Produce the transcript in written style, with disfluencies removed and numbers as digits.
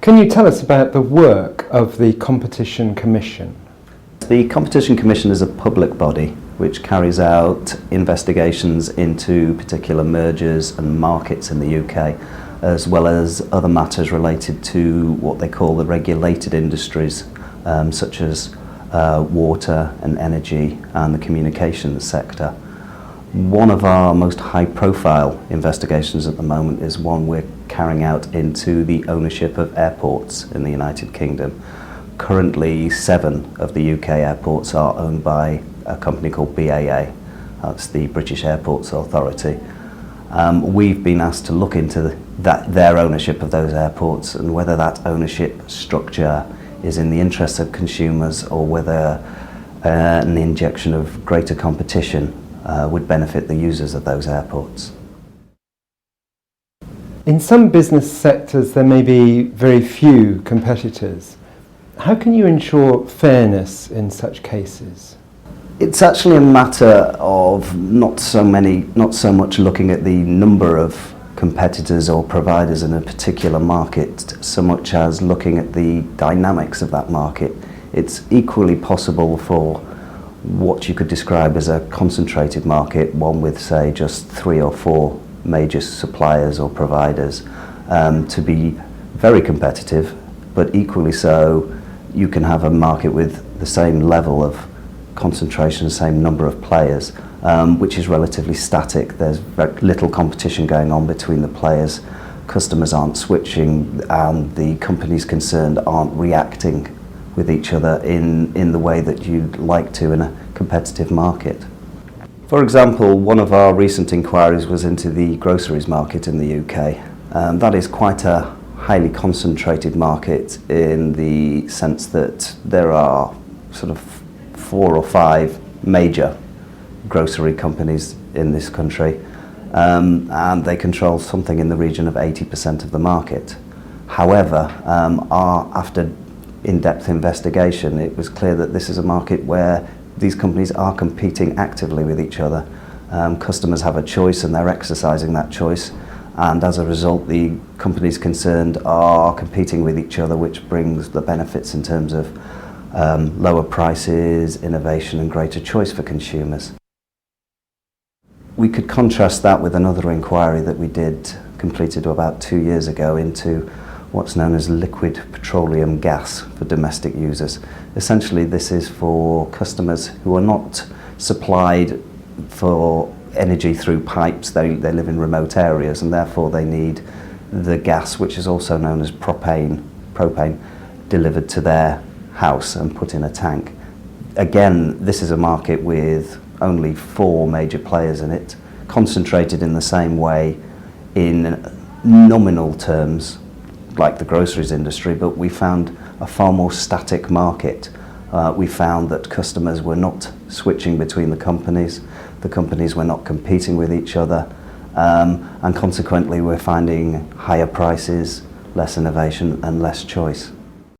Can you tell us about the work of the Competition Commission? The Competition Commission is a public body which carries out investigations into particular mergers and markets in the UK, as well as other matters related to what they call the regulated industries, such as water and energy and the communications sector. One of our most high-profile investigations at the moment is one we're carrying out into the ownership of airports in the United Kingdom. Currently, 7 of the UK airports are owned by a company called BAA, that's the British Airports Authority. We've been asked to look into their ownership of those airports and whether that ownership structure is in the interests of consumers or whether an injection of greater competition would benefit the users of those airports. In some business sectors there may be very few competitors. How can you ensure fairness in such cases? It's actually a matter of not so much looking at the number of competitors or providers in a particular market, so much as looking at the dynamics of that market. It's equally possible for what you could describe as a concentrated market, one with say just 3 or 4 major suppliers or providers, to be very competitive, but equally so you can have a market with the same level of concentration, same number of players, which is relatively static. There's very little competition going on between the players. Customers aren't switching and the companies concerned aren't reacting with each other in the way that you'd like to in a competitive market. For example, one of our recent inquiries was into the groceries market in the UK. That is quite a highly concentrated market in the sense that there are sort of 4 or 5 major grocery companies in this country, and they control something in the region of 80% of the market. However, after in-depth investigation, it was clear that this is a market where these companies are competing actively with each other. Customers have a choice and they're exercising that choice, and as a result the companies concerned are competing with each other, which brings the benefits in terms of lower prices, innovation and greater choice for consumers. We could contrast that with another inquiry that we completed about 2 years ago into what's known as liquid petroleum gas for domestic users. Essentially this is for customers who are not supplied for energy through pipes. They live in remote areas and therefore they need the gas, which is also known as propane, delivered to their house and put in a tank. Again, this is a market with only 4 major players in it, concentrated in the same way in nominal terms like the groceries industry, but we found a far more static market. We found that customers were not switching between the companies were not competing with each other, and consequently we're finding higher prices, less innovation and less choice.